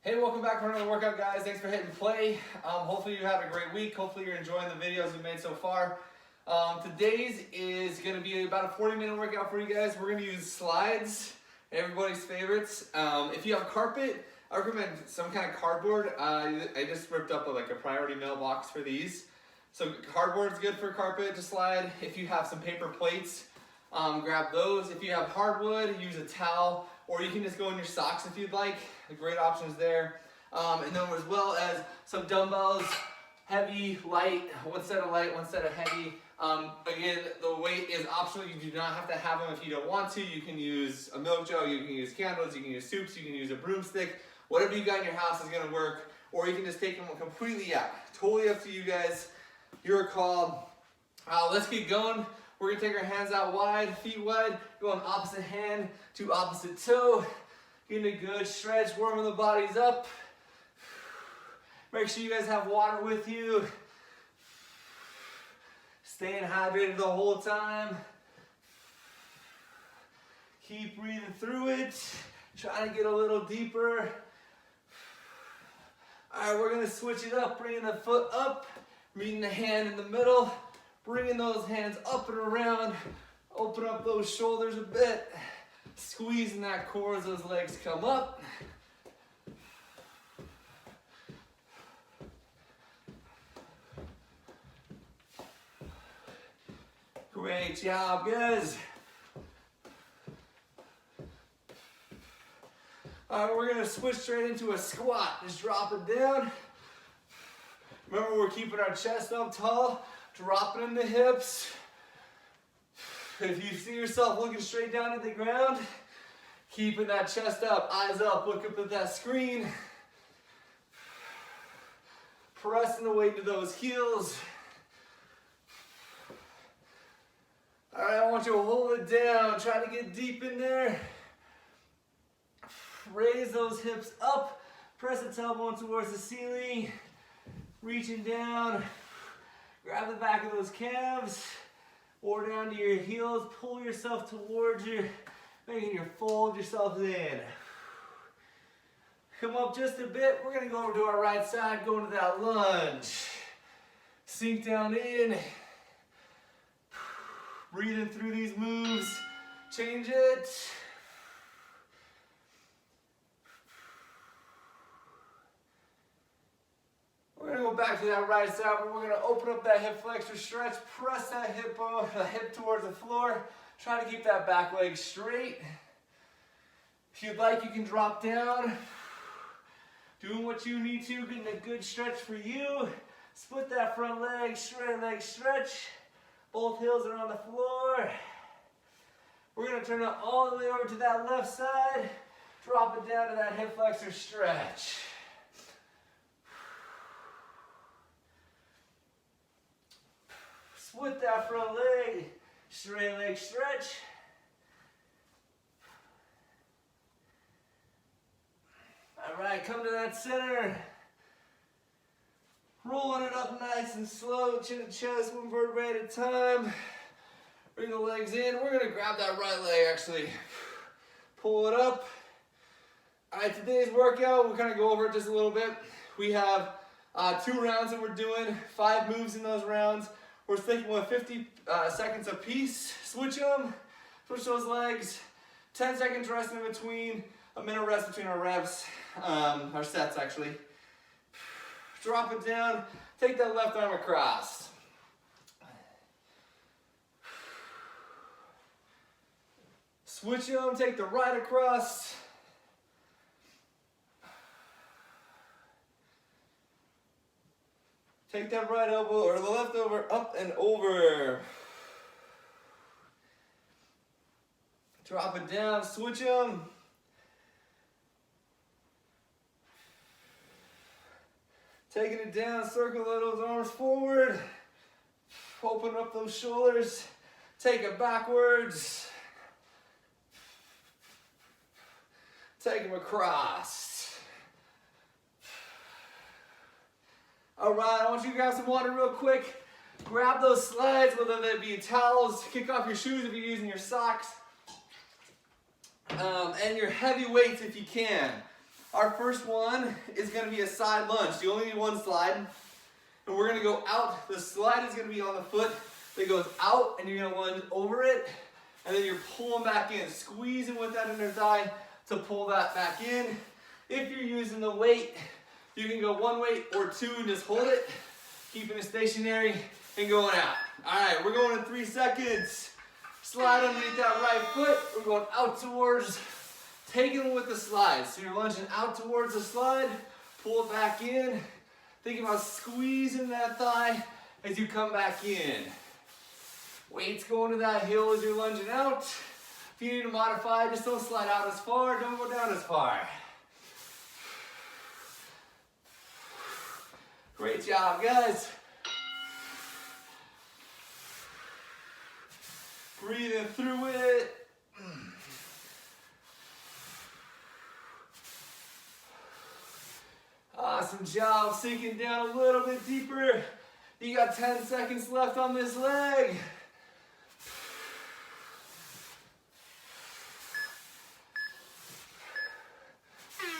Hey, welcome back for another workout, guys. Thanks for hitting play. Hopefully you had a great week. Hopefully you're enjoying the videos we've made so far. Today's is going to be about a 40-minute workout for you guys. We're going to use slides, everybody's favorites. If you have carpet, I recommend some kind of cardboard. I just ripped up a priority mailbox for these. So cardboard's good for carpet to slide. If you have some paper plates, grab those. If you have hardwood, use a towel, or you can just go in your socks if you'd like. Great options there. And then as well as some dumbbells, heavy, light, one set of light, one set of heavy. Again, the weight is optional. You do not have to have them if you don't want to. You can use a milk jug, you can use candles, you can use soups, you can use a broomstick. Whatever you got in your house is gonna work. Or you can just take them completely out. Totally up to you guys. Your call. Let's get going. We're gonna take our hands out wide, feet wide, going opposite hand to opposite toe. Getting a good stretch, warming the bodies up. Make sure you guys have water with you. Staying hydrated the whole time. Keep breathing through it. Trying to get a little deeper. All right, we're gonna switch it up, bringing the foot up, meeting the hand in the middle, bringing those hands up and around. Open up those shoulders a bit. Squeezing that core as those legs come up. Great job, guys. All right, we're gonna switch straight into a squat. Just drop it down. Remember, we're keeping our chest up tall, dropping in the hips. If you see yourself looking straight down at the ground, keeping that chest up, eyes up, look up at that screen. Pressing the weight to those heels. All right, I want you to hold it down. Try to get deep in there. Raise those hips up. Press the tailbone towards the ceiling. Reaching down. Grab the back of those calves. Or down to your heels, pull yourself towards you, making you fold yourself in. Come up just a bit, we're gonna go over to our right side, go into that lunge. Sink down in, breathing through these moves, change it. We're gonna go back to that right side, but we're gonna open up that hip flexor stretch, press that hip towards the floor. Try to keep that back leg straight. If you'd like, you can drop down. Doing what you need to, getting a good stretch for you. Split that front leg, straight leg stretch. Both heels are on the floor. We're gonna turn it all the way over to that left side. Drop it down to that hip flexor stretch. Split that front leg, straight leg stretch. All right, come to that center. Rolling it up nice and slow, chin to chest, one vertebrae at a time. Bring the legs in. We're gonna grab that right leg actually. Pull it up. All right, today's workout, we'll kind of go over it just a little bit. We have 2 rounds that we're doing, 5 moves in those rounds. We're sticking with 50 seconds apiece. Switch them, switch those legs. 10 seconds rest in between, a minute rest between our reps, our sets actually. Drop it down, take that left arm across. Switch them, take the right across. Take that right elbow or the left over, up and over. Drop it down, switch them. Taking it down, circle those arms forward. Open up those shoulders. Take it backwards. Take them across. All right, I want you to grab some water real quick. Grab those slides, whether they be towels, kick off your shoes if you're using your socks. And your heavy weights if you can. Our first one is gonna be a side lunge. You only need one slide. And we're gonna go out. The slide is gonna be on the foot that goes out, and you're gonna lunge over it, and then you're pulling back in, squeezing with that inner thigh to pull that back in. If you're using the weight, you can go one weight or two and just hold it, keeping it stationary and going out. All right, we're going in 3 seconds. Slide underneath that right foot. We're going out towards, taking it with the slide. So you're lunging out towards the slide, pull it back in. Think about squeezing that thigh as you come back in. Weights going to that heel as you're lunging out. If you need to modify, just don't slide out as far, don't go down as far. Great job, guys. Breathing through it. Awesome job, sinking down a little bit deeper. You got 10 seconds left on this leg.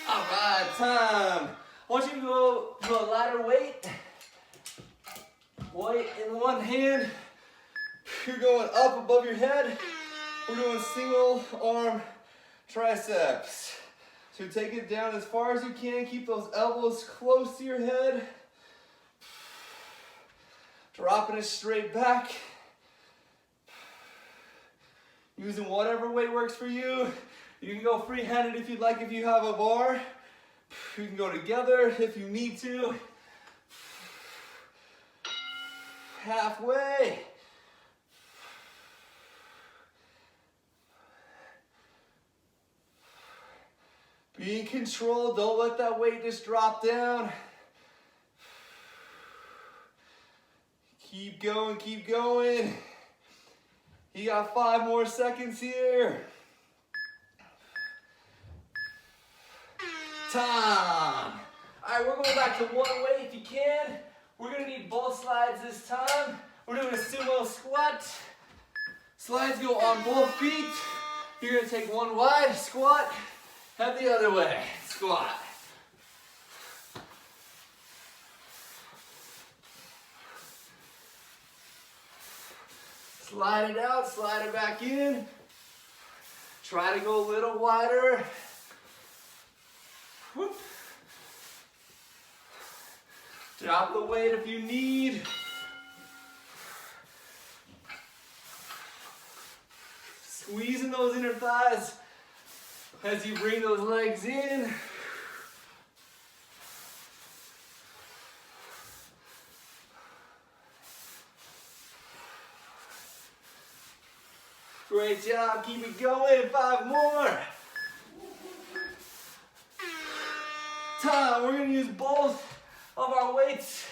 All right, time. I want you to go to a lighter weight. Weight in one hand. You're going up above your head. We're doing single arm triceps. So take it down as far as you can. Keep those elbows close to your head. Dropping it straight back. Using whatever weight works for you. You can go free-handed if you'd like, if you have a bar. You can go together if you need to. Halfway. Be in control, don't let that weight just drop down. Keep going, keep going. You got 5 more seconds here. Time. All right, we're going back to one weight if you can. We're gonna need both slides this time. We're doing a sumo squat. Slides go on both feet. You're gonna take one wide, squat. Head the other way, squat. Slide it out, slide it back in. Try to go a little wider. Whoop. Drop the weight if you need. Squeezing those inner thighs as you bring those legs in. Great job, keep it going, 5 more. Time, we're gonna use both of our weights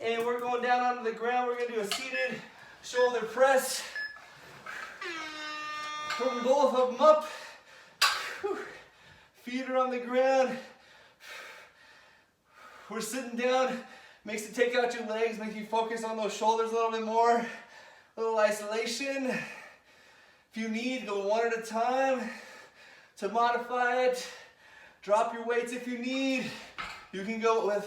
and we're going down onto the ground. We're gonna do a seated shoulder press. Bring both of them up. Feet are on the ground. We're sitting down. Makes you take out your legs, makes you focus on those shoulders a little bit more. A little isolation. If you need, go one at a time. To modify it, drop your weights if you need. You can go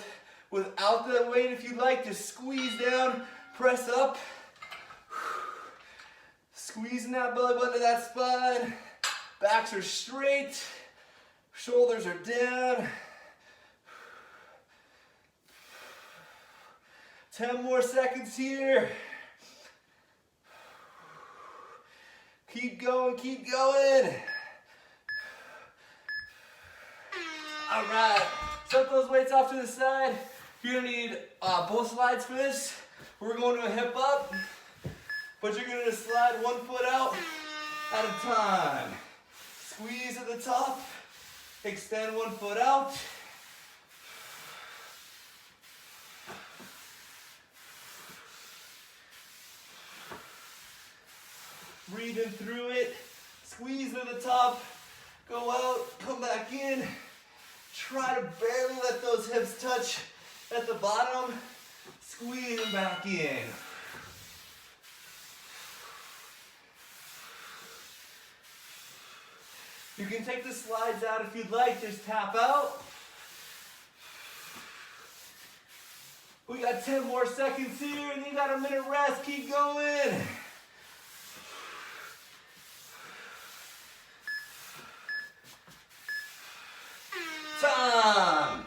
without the weight if you'd like. Just squeeze down, press up. Squeezing that belly button to that spine. Backs are straight. Shoulders are down. 10 more seconds here. Keep going, keep going. All right, set those weights off to the side. You're gonna need both slides for this. We're going to a hip up, but you're gonna slide one foot out at a time. Squeeze at the top, extend one foot out. Breathing through it, squeeze to the top, go out, come back in. Try to barely let those hips touch at the bottom, squeeze them back in. You can take the slides out if you'd like, just tap out. We got 10 more seconds here, and you got a minute rest, keep going. Time.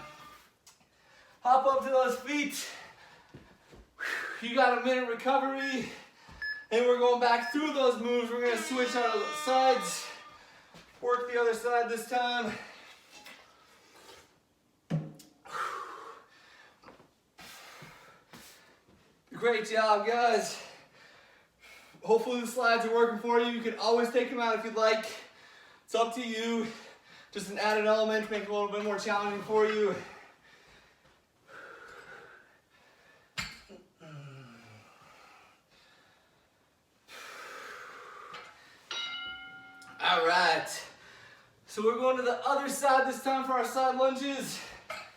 Hop up to those feet. You got a minute recovery. And we're going back through those moves. We're gonna switch out of sides. Work the other side this time. Great job, guys. Hopefully the slides are working for you. You can always take them out if you'd like. It's up to you. Just an added element to make it a little bit more challenging for you. All right. So we're going to the other side this time for our side lunges.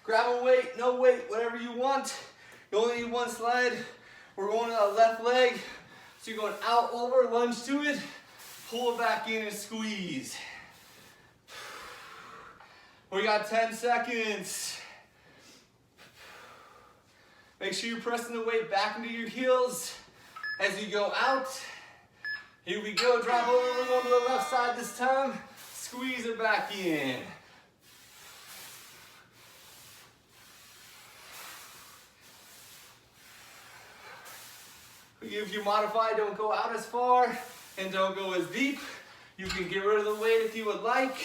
Grab a weight, no weight, whatever you want. You only need one slide. We're going to the left leg. So you're going out, over, lunge to it, pull it back in and squeeze. We got 10 seconds. Make sure you're pressing the weight back into your heels as you go out. Here we go, drop over, we're going to the left side this time. Squeeze it back in. If you modify, don't go out as far and don't go as deep. You can get rid of the weight if you would like.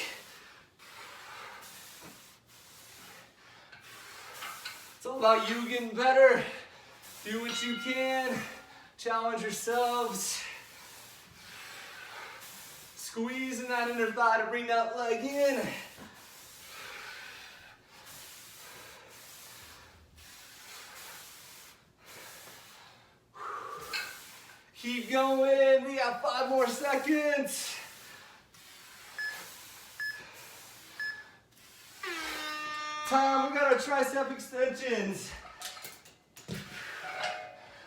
It's all about you getting better. Do what you can. Challenge yourselves. Squeezing that inner thigh to bring that leg in. Keep going. We got 5 more seconds. Time. We got our tricep extensions.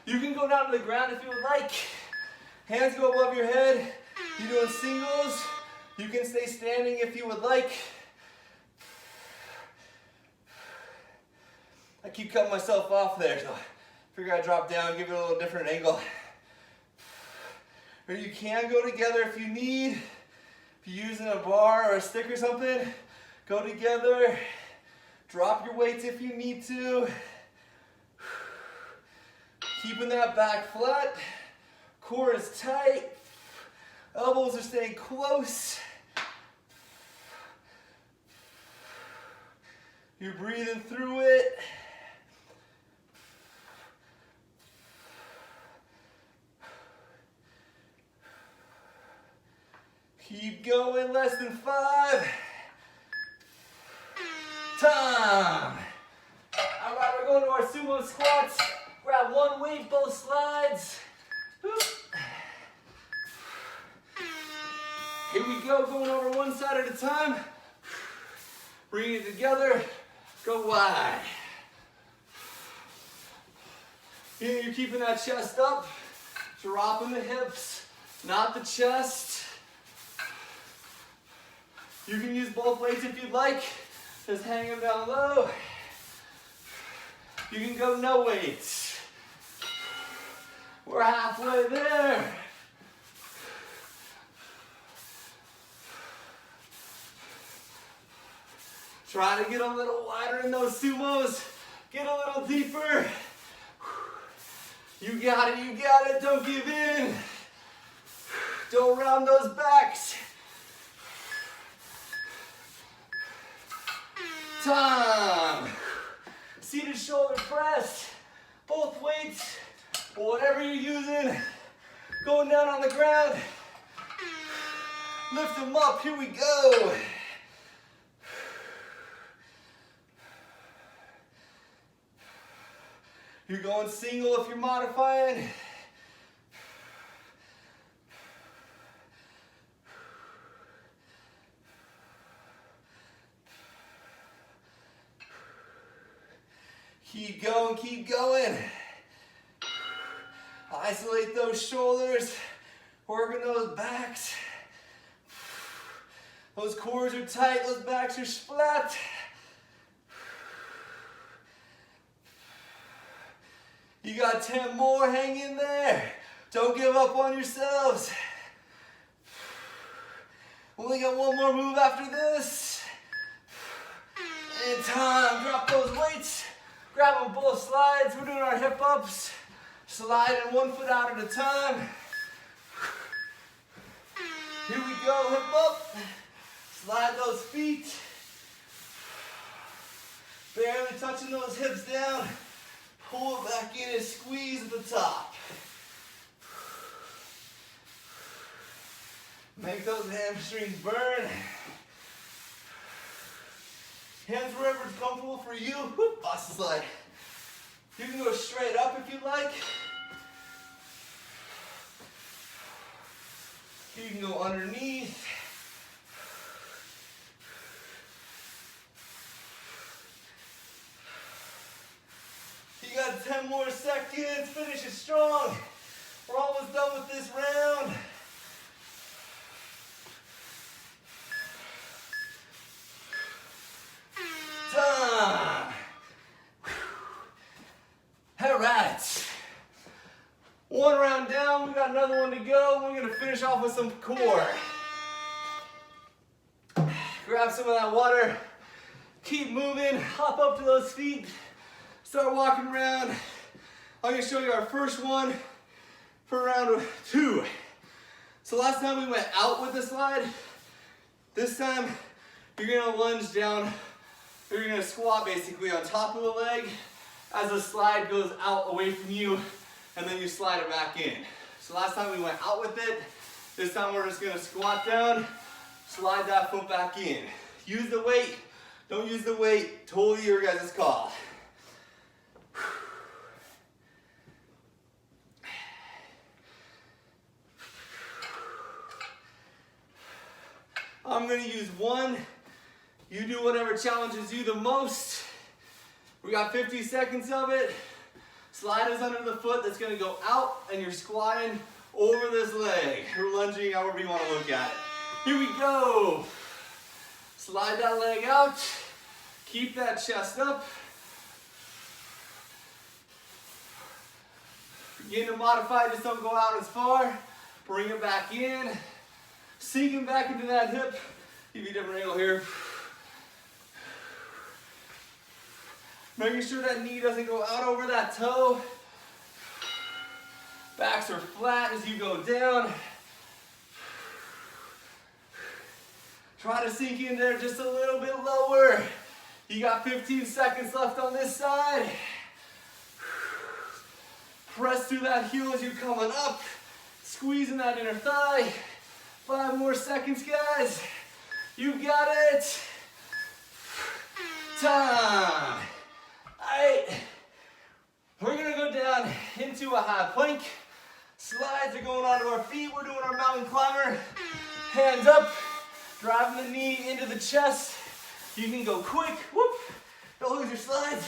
You can go down to the ground if you would like. Hands go above your head. You're doing singles. You can stay standing if you would like. I keep cutting myself off there, so I figure I'd drop down, give it a little different angle. Or you can go together if you need. If you're using a bar or a stick or something, go together. Drop your weights if you need to. Keeping that back flat. Core is tight. Elbows are staying close. You're breathing through it. Keep going, less than 5. Time. All right, we're going to our sumo squats. Grab one weight, both slides. Here we go, going over one side at a time. Bring it together, go wide. You're keeping that chest up, dropping the hips, not the chest. You can use both weights if you'd like. Just hang them down low. You can go no weights. We're halfway there. Try to get a little wider in those sumos. Get a little deeper. You got it, you got it. Don't give in. Don't round those backs. Time. Seated shoulder press. Both weights, whatever you're using. Going down on the ground. Lift them up. Here we go. You're going single if you're modifying. Keep going, keep going. Isolate those shoulders, working those backs. Those cores are tight, those backs are flat. You got 10 more, hang in there. Don't give up on yourselves. Only got one more move after this. And time, drop those weights. Grab them both slides. We're doing our hip ups. Sliding 1 foot out at a time. Here we go, hip up. Slide those feet. Barely touching those hips down. Pull it back in and squeeze at the top. Make those hamstrings burn. Hands wherever it's comfortable for you. Whoop, awesome slide. You can go straight up if you like. You can go underneath. You got 10 more seconds. Finish it strong. We're almost done with this round. Time. All right. One round down. We got another one to go. We're going to finish off with some core. Grab some of that water. Keep moving. Hop up to those feet. Start walking around. I'm going to show you our first one for round 2. So last time we went out with the slide. This time you're going to lunge down. You're going to squat basically on top of the leg as the slide goes out away from you, and then you slide it back in. So last time we went out with it. This time we're just going to squat down, slide that foot back in. Use the weight. Don't use the weight. Totally your guys' call. I'm going to use one. You do whatever challenges you the most. We got 50 seconds of it. Slide is under the foot that's going to go out, and you're squatting over this leg. Or lunging, however you want to look at it. Here we go. Slide that leg out. Keep that chest up. Begin to modify, just don't go out as far. Bring it back in. Sinking back into that hip. Give you a different angle here. Making sure that knee doesn't go out over that toe. Backs are flat as you go down. Try to sink in there just a little bit lower. You got 15 seconds left on this side. Press through that heel as you're coming up. Squeezing that inner thigh. 5 more seconds, guys. You got it. Time. Alright, we're going to go down into a high plank. Slides are going onto our feet. We're doing our mountain climber. Hands up, driving the knee into the chest. You can go quick. Whoop. Don't lose your slides.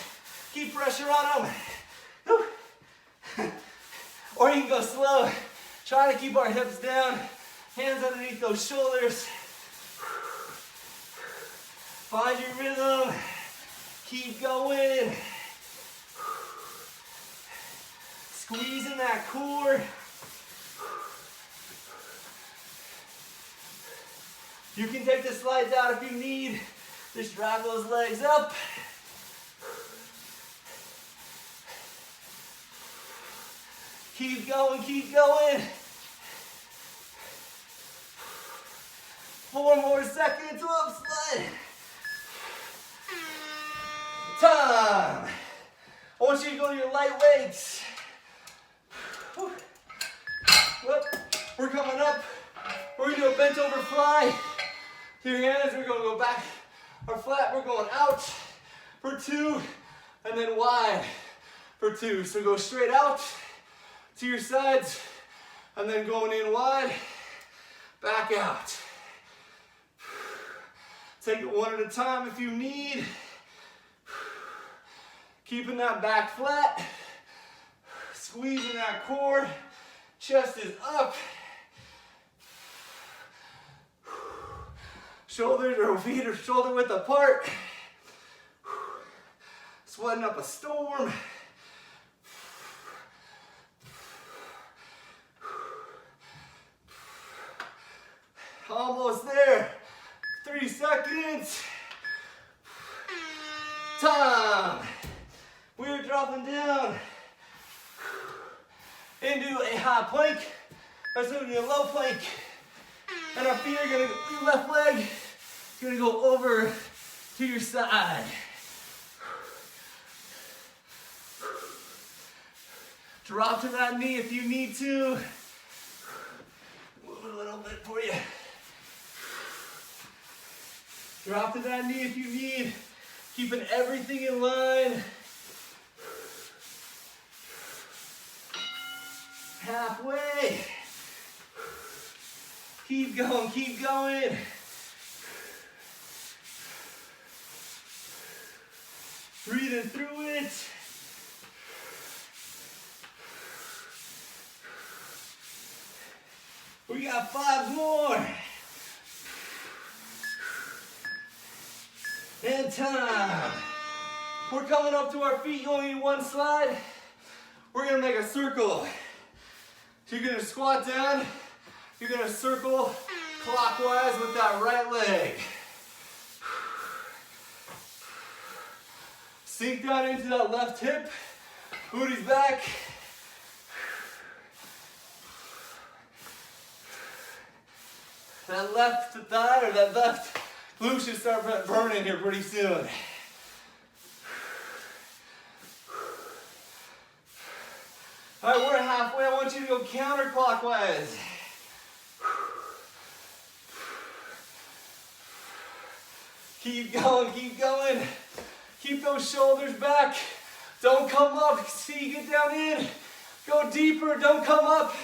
Keep pressure on them. Whoop. Or you can go slow. Try to keep our hips down. Hands underneath those shoulders. Find your rhythm. Keep going. Squeezing that core. You can take the slides out if you need. Just drive those legs up. Keep going, keep going. 4 more seconds. Whoop, slide. Time. I want you to go to your light weights. Whoop. We're coming up. We're going to do a bent over fly. To your hands, we're going to go back or flat. We're going out for 2 and then wide for 2. So go straight out to your sides and then going in wide, back out. Take it one at a time if you need. Keeping that back flat. Squeezing that core. Chest is up. Shoulders or feet are shoulder width apart. Sweating up a storm. Almost there. 3 seconds. Time. We're dropping down into a high plank. Or so a low plank. And our feet are gonna, your left leg is gonna go over to your side. Drop to that knee if you need to. Move it a little bit for you. Drop to that knee if you need. Keeping everything in line. Halfway. Keep going, keep going. Breathing through it. We got 5 more. And time. We're coming up to our feet. You only need 1 slide. We're gonna make a circle. So you're gonna squat down. You're gonna circle clockwise with that right leg. Sink down into that left hip. Booty's back. That left thigh or that left glute should start burning here pretty soon. All right, we're halfway. I want you to go counterclockwise. Keep going, keep going. Keep those shoulders back. Don't come up. See, get down in. Go deeper, don't come up.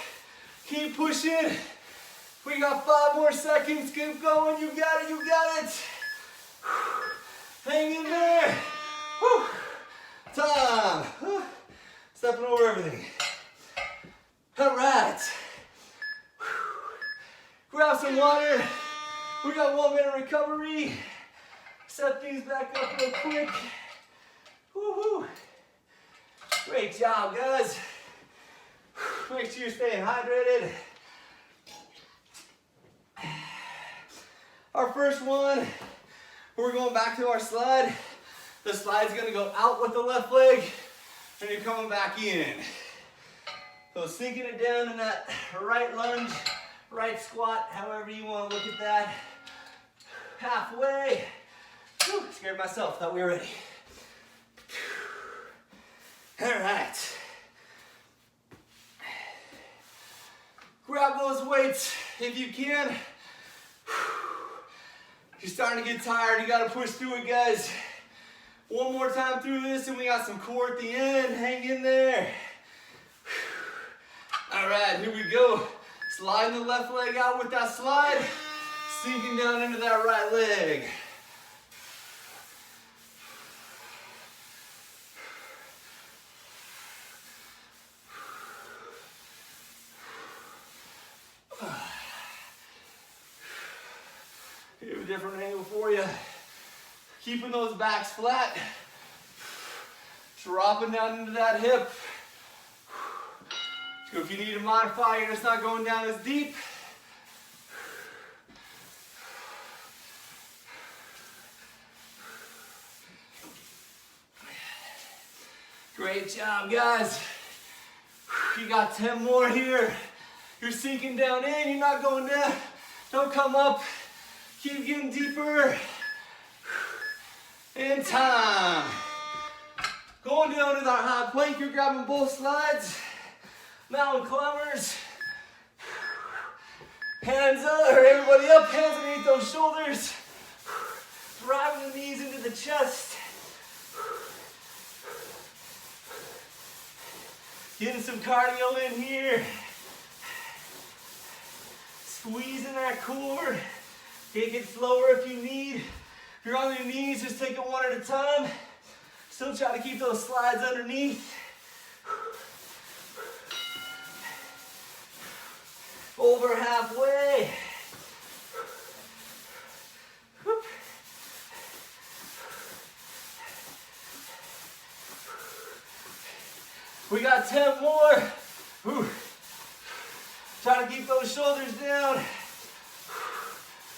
Keep pushing. We got 5 more seconds. Keep going. You got it, you got it. Hang in there. Whew. Time. Whew. Stepping over everything. All right. Grab some water. We got 1 minute recovery. Set things back up real quick. Woo-hoo. Great job, guys. Make sure you're staying hydrated. Our first one, we're going back to our slide. The slide's gonna go out with the left leg, and you're coming back in. So sinking it down in that right lunge, right squat, however you wanna look at that. Halfway. Whew, scared myself, thought we were ready. All right. Grab those weights if you can. You're starting to get tired, you gotta push through it, guys. 1 more time through this and we got some core at the end. Hang in there. All right, here we go. Sliding the left leg out with that slide. Sinking down into that right leg. Here's a different angle for you. Keeping those backs flat. Dropping down into that hip. So if you need to modify, you're just not going down as deep. Great job, guys. You got 10 more here. You're sinking down in, you're not going down. Don't come up. Keep getting deeper. And time. Going down to that high plank, you're grabbing both slides. Mountain climbers. Hands up, or everybody up, hands underneath those shoulders. Driving the knees into the chest. Getting some cardio in here. Squeezing that core. Take it slower if you need. If you're on your knees, just take it one at a time. Still try to keep those slides underneath. Over halfway. We got 10 more. Whew. Try to keep those shoulders down.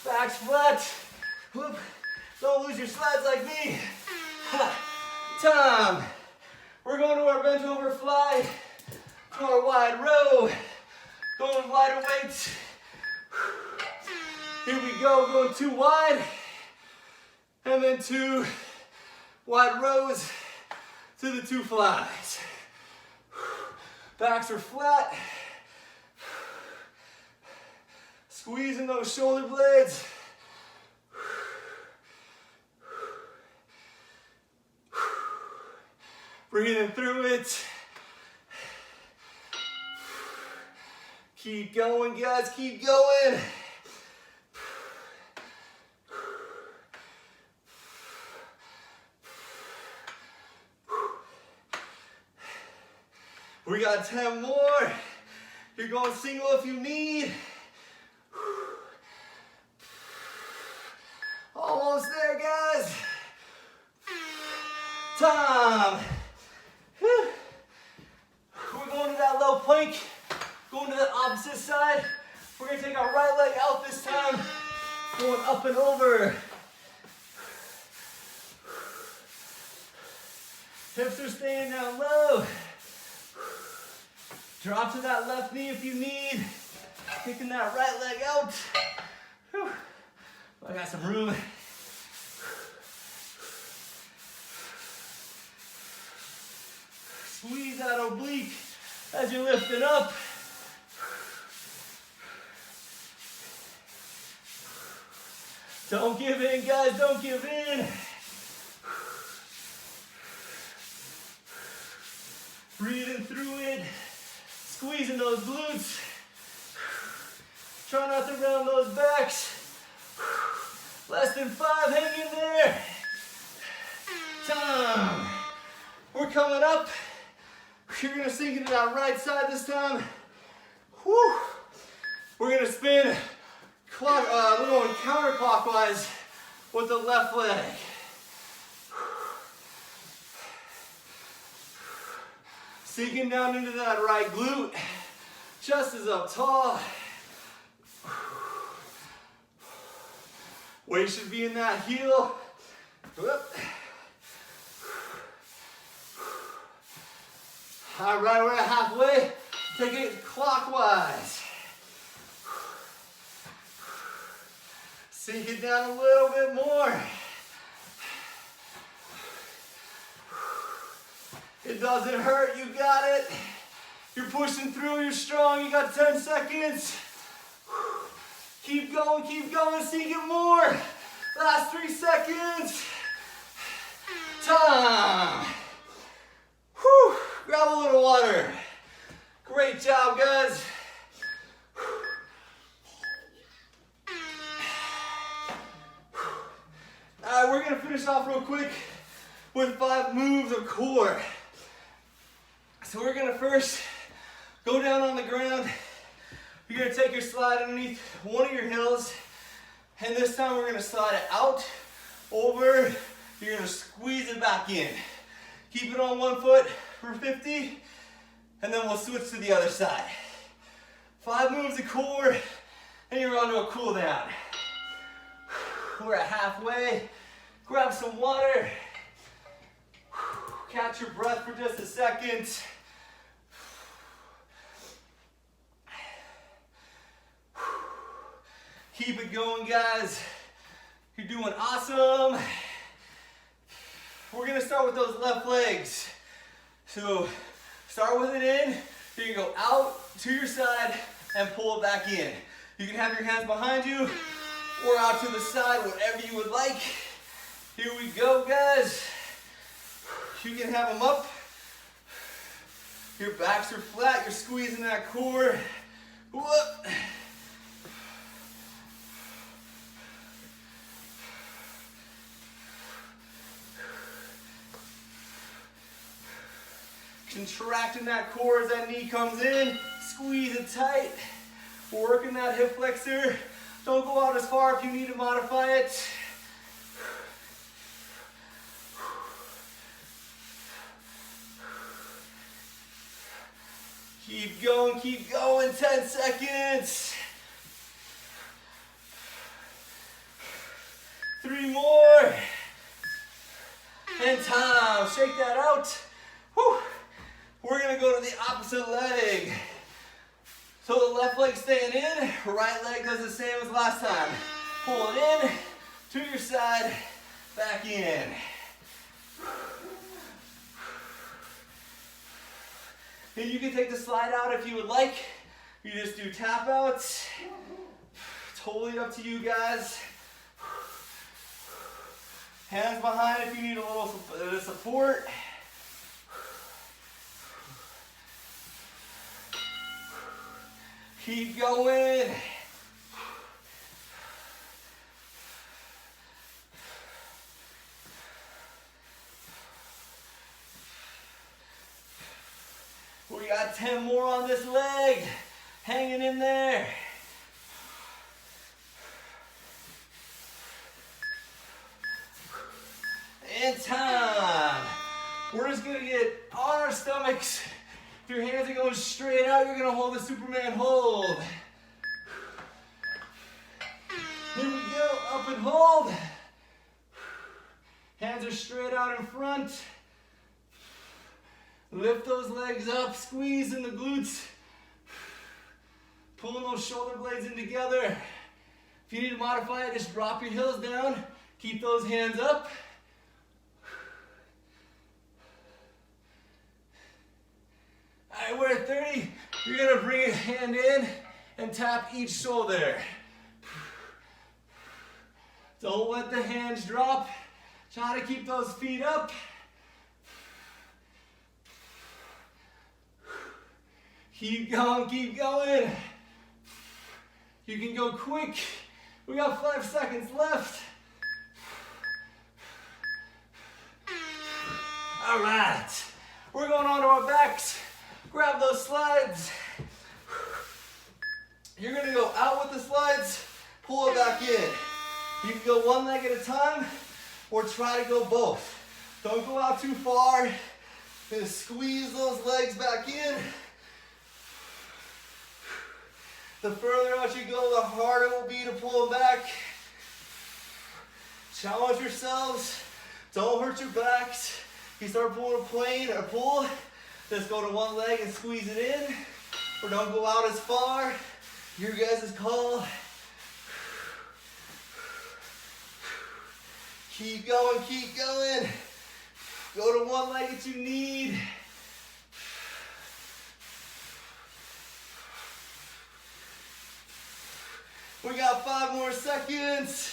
Back's flat. Whoop. Don't lose your slides like me. Time. We're going to our bent over fly, to our wide row. Going with lighter weights. Here we go, going 2 wide. And then 2 wide rows to the 2 flies. Backs are flat. Squeezing those shoulder blades. Breathing through it. Keep going, guys, keep going. We got 10 more. You're going single if you need. Almost there, guys. Time. We're going to that low plank. Going to the opposite side. We're going to take our right leg out this time. Going up and over. Hips are staying down low. Drop to that left knee if you need. Kicking that right leg out. Whew. I got some room. Squeeze that oblique as you're lifting up. Don't give in, guys, don't give in. Breathing through it. Squeezing those glutes. Try not to round those backs. Less than 5, hang in there. Time. We're coming up. You're gonna sink into that right side this time. Whew. We're gonna spin we're going counterclockwise with the left leg. Sinking down into that right glute. Chest is up tall. Weight should be in that heel. Whoop. All right, we're at halfway. Take it clockwise. Sink it down a little bit more. It doesn't hurt, you got it. You're pushing through, you're strong, you got 10 seconds. Keep going, sink it more. Last 3 seconds. Time. Whew. Grab a little water. Great job, guys. All right, we're gonna finish off real quick with 5 moves of core. So we're gonna first go down on the ground. You're gonna take your slide underneath one of your heels, and this time we're gonna slide it out, over. You're gonna squeeze it back in. Keep it on one foot for 50, and then we'll switch to the other side. 5 moves of core, and you're on to a cool down. We're at halfway. Grab some water. Catch your breath for just a second. Keep it going, guys. You're doing awesome. We're gonna start with those left legs. So start with it in. You're gonna go out to your side and pull it back in. You can have your hands behind you or out to the side, whatever you would like. Here we go, guys. You can have them up. Your backs are flat, you're squeezing that core. Whoop. Contracting that core as that knee comes in. Squeeze it tight. Working that hip flexor. Don't go out as far if you need to modify it. Keep going, 10 seconds. 3 more. And time, shake that out. Whew. We're gonna go to the opposite leg. So the left leg staying in, right leg does the same as last time. Pull it in, to your side, back in. And you can take the slide out if you would like. You just do tap outs. Totally up to you guys. Hands behind if you need a little bit of support. Keep going. We got 10 more on this leg. Hanging in there. And time. We're just gonna get on our stomachs. If your hands are going straight out, you're gonna hold the Superman hold. Here we go, up and hold. Hands are straight out in front. Lift those legs up, squeeze in the glutes. Pulling those shoulder blades in together. If you need to modify it, just drop your heels down. Keep those hands up. All right, we're at 30. You're gonna bring a hand in and tap each shoulder. Don't let the hands drop. Try to keep those feet up. Keep going, keep going. You can go quick. We got 5 seconds left. All right, we're going on to our backs. Grab those slides. You're gonna go out with the slides, pull it back in. You can go one leg at a time or try to go both. Don't go out too far. Just squeeze those legs back in. The further out you go, the harder it will be to pull them back. Challenge yourselves. Don't hurt your backs. You start pulling a plane or pull, just go to one leg and squeeze it in. Or don't go out as far. Your guys' call. Keep going, keep going. Go to one leg if you need. We got 5 more seconds.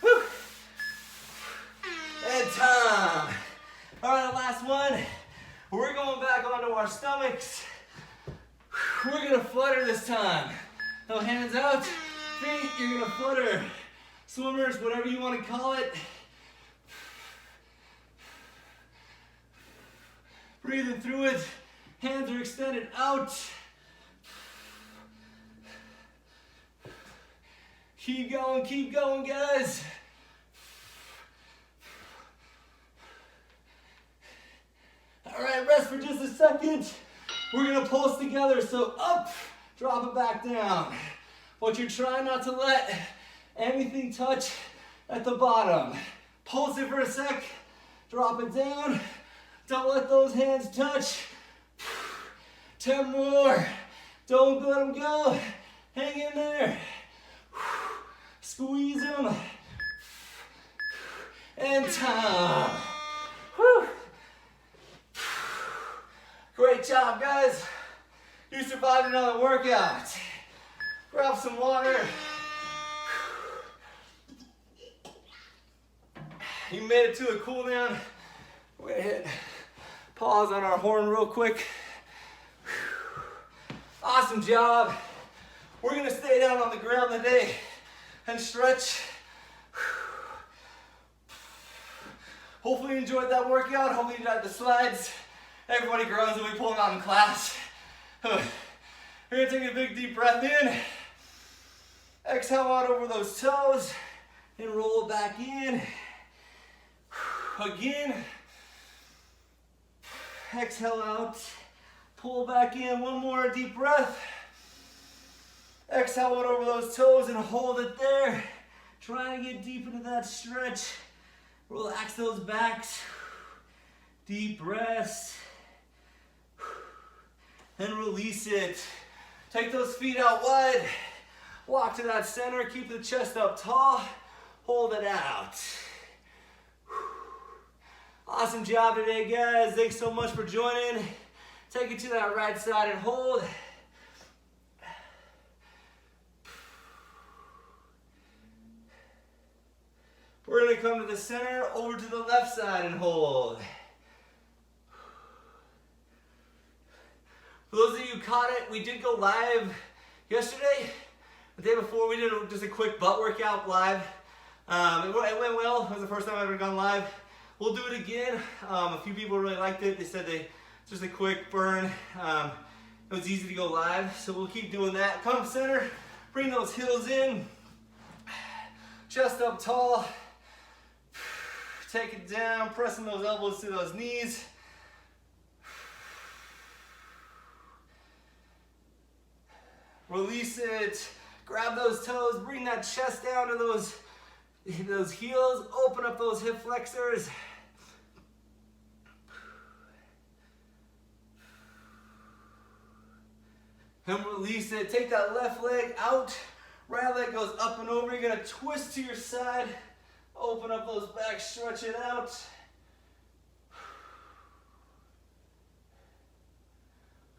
Whew. And time. All right, last one. We're going back onto our stomachs. We're gonna flutter this time. No hands out, feet, you're gonna flutter. Swimmers, whatever you want to call it. Breathing through it. Hands are extended out. Keep going, guys. All right, rest for just a second. We're gonna pulse together, so up, drop it back down. But you're trying not to let anything touch at the bottom. Pulse it for a sec, drop it down. Don't let those hands touch. 10 more. Don't let them go. Hang in there. Squeeze them. And time. Whew. Great job, guys. You survived another workout. Grab some water. You made it to a cool down. We're gonna hit pause on our horn real quick. Awesome job. We're gonna stay down on the ground today and stretch. Hopefully you enjoyed that workout. Hopefully you enjoyed the slides. Everybody groans when we pull them out in class. We're gonna take a big deep breath in. Exhale out over those toes and roll it back in. Again. Exhale out. Pull back in, one more deep breath. Exhale it over those toes and hold it there. Trying to get deep into that stretch. Relax those backs. Deep breaths. And release it. Take those feet out wide. Walk to that center. Keep the chest up tall. Hold it out. Awesome job today, guys. Thanks so much for joining. Take it to that right side and hold. We're gonna come to the center, over to the left side and hold. For those of you who caught it, we did go live yesterday. The day before, we did just a quick butt workout live. It went well. It was the first time I've ever gone live. We'll do it again. A few people really liked it. They said it's just a quick burn. It was easy to go live, so we'll keep doing that. Come center, bring those heels in. Chest up tall. Take it down, pressing those elbows to those knees. Release it. Grab those toes, bring that chest down to those heels. Open up those hip flexors. And release it. Take that left leg out. Right leg goes up and over. You're gonna twist to your side. Open up those backs, stretch it out.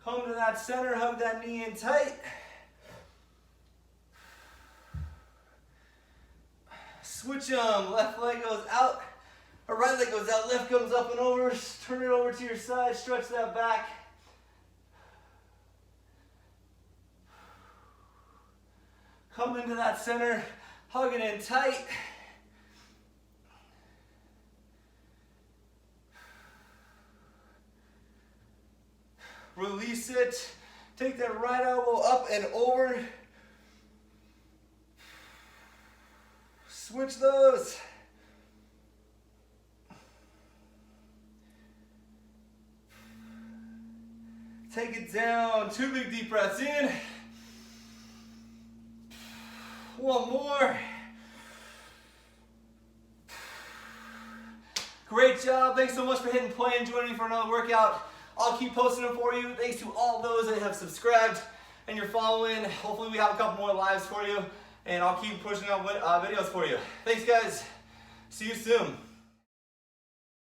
Come to that center, hug that knee in tight. Switch them, left leg goes out, or right leg goes out, left comes up and over. Turn it over to your side, stretch that back. Come into that center, hug it in tight. Release it. Take that right elbow up and over. Switch those. Take it down. 2 big deep breaths in. One more. Great job. Thanks so much for hitting play and joining me for another workout. I'll keep posting them for you. Thanks to all those that have subscribed and you're following. Hopefully we have a couple more lives for you, and I'll keep pushing out videos for you. Thanks, guys. See you soon.